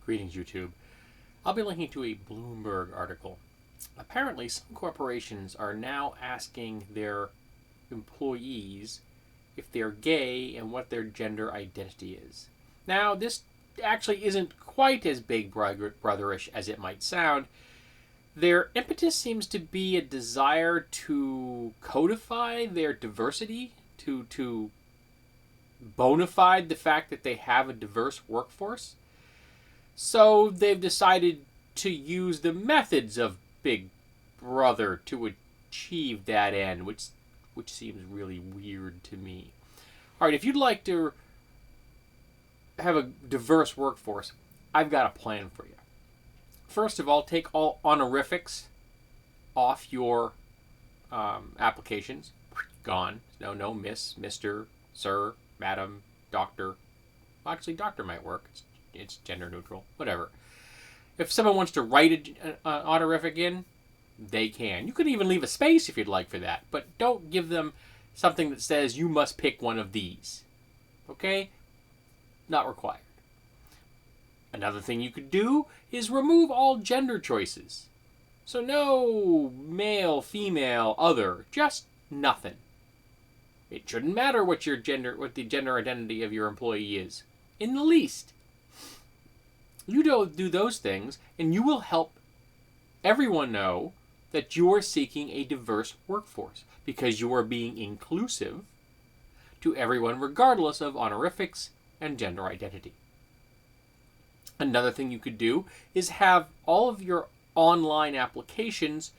Greetings, YouTube. I'll be linking to a Bloomberg article. Apparently, some corporations are now asking their employees if they're gay and what their gender identity is. Now, this actually isn't quite as big brotherish as it might sound. Their impetus seems to be a desire to codify their diversity, to bona fide the fact that they have a diverse workforce. So they've decided to use the methods of Big Brother to achieve that end, which seems really weird to me. All right, if you'd like to have a diverse workforce, I've got a plan for you. First of all, take all honorifics off your applications. Gone. No, Miss, Mr., Sir, Madam, Doctor. Well, actually, Doctor might work. It's gender neutral. Whatever. If someone wants to write an honorific in, they can. You could even leave a space if you'd like for that, but don't give them something that says you must pick one of these. Okay? Not required. Another thing you could do is remove all gender choices. So no male, female, other, just nothing. It shouldn't matter what the gender identity of your employee is, in the least. You do those things, and you will help everyone know that you are seeking a diverse workforce because you are being inclusive to everyone regardless of honorifics and gender identity. Another thing you could do is have all of your online applications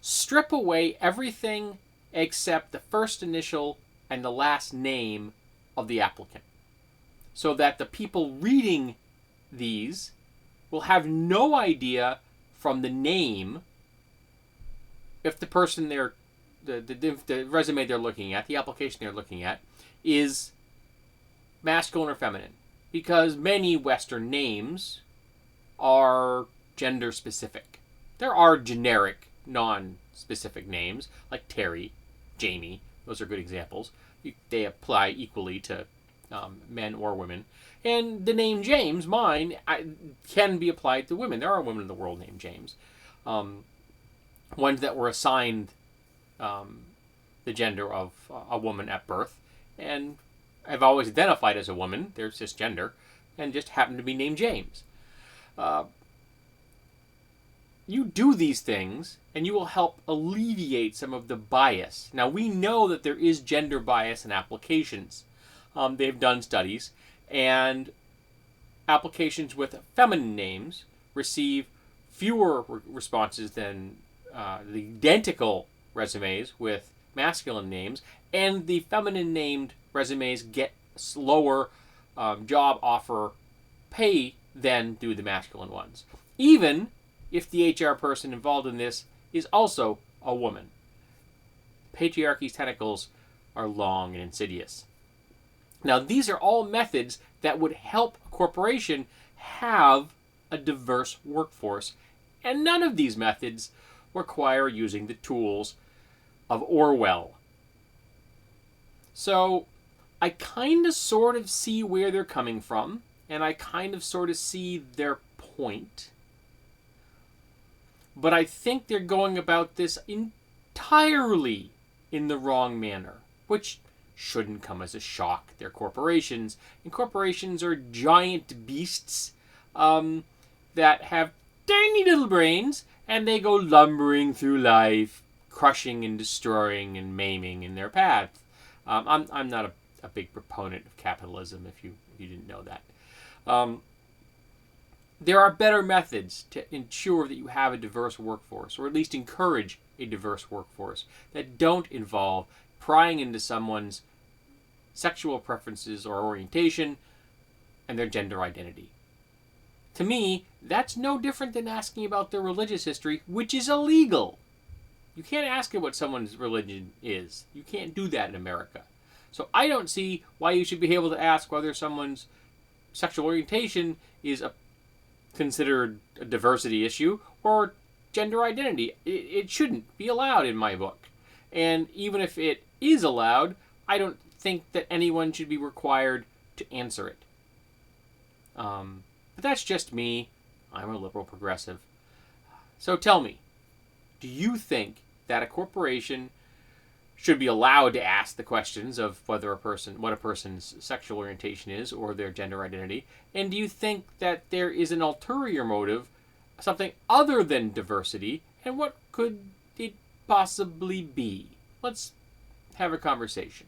strip away everything except the first initial and the last name of the applicant, so that the people reading these will have no idea from the name if the person the resume they're looking at, the application they're looking at, is masculine or feminine. Because many Western names are gender specific. There are generic, non-specific names, like Terry, Jamie. Those are good examples. They apply equally to men or women. And the name James, mine, can be applied to women. There are women in the world named James. Ones that were assigned the gender of a woman at birth. And I've always identified as a woman. They're cisgender. And just happen to be named James. You do these things, and you will help alleviate some of the bias. Now, we know that there is gender bias in applications. They've done studies, and applications with feminine names receive fewer responses than the identical resumes with masculine names, and the feminine named resumes get slower job offer pay than do the masculine ones, even if the HR person involved in this is also a woman. Patriarchy's tentacles are long and insidious. Now, these are all methods that would help a corporation have a diverse workforce, and none of these methods require using the tools of Orwell. So, I kind of sort of see where they're coming from, and I kind of sort of see their point. But I think they're going about this entirely in the wrong manner, which shouldn't come as a shock. They're corporations, and corporations are giant beasts that have tiny little brains, and they go lumbering through life, crushing and destroying and maiming in their path. I'm not a big proponent of capitalism, if you didn't know that. There are better methods to ensure that you have a diverse workforce, or at least encourage a diverse workforce, that don't involve prying into someone's sexual preferences or orientation and their gender identity. To me, that's no different than asking about their religious history, which is illegal. You can't ask what someone's religion is. You can't do that in America. So I don't see why you should be able to ask whether someone's sexual orientation is considered a diversity issue or gender identity. It shouldn't be allowed in my book. And even if it is allowed, I don't think that anyone should be required to answer it. But But that's just me. I'm a liberal progressive. So tell me, do you think that a corporation should be allowed to ask the questions of what a person's sexual orientation is or their gender identity? And do you think that there is an ulterior motive, something other than diversity? And what could it possibly be? Let's have a conversation.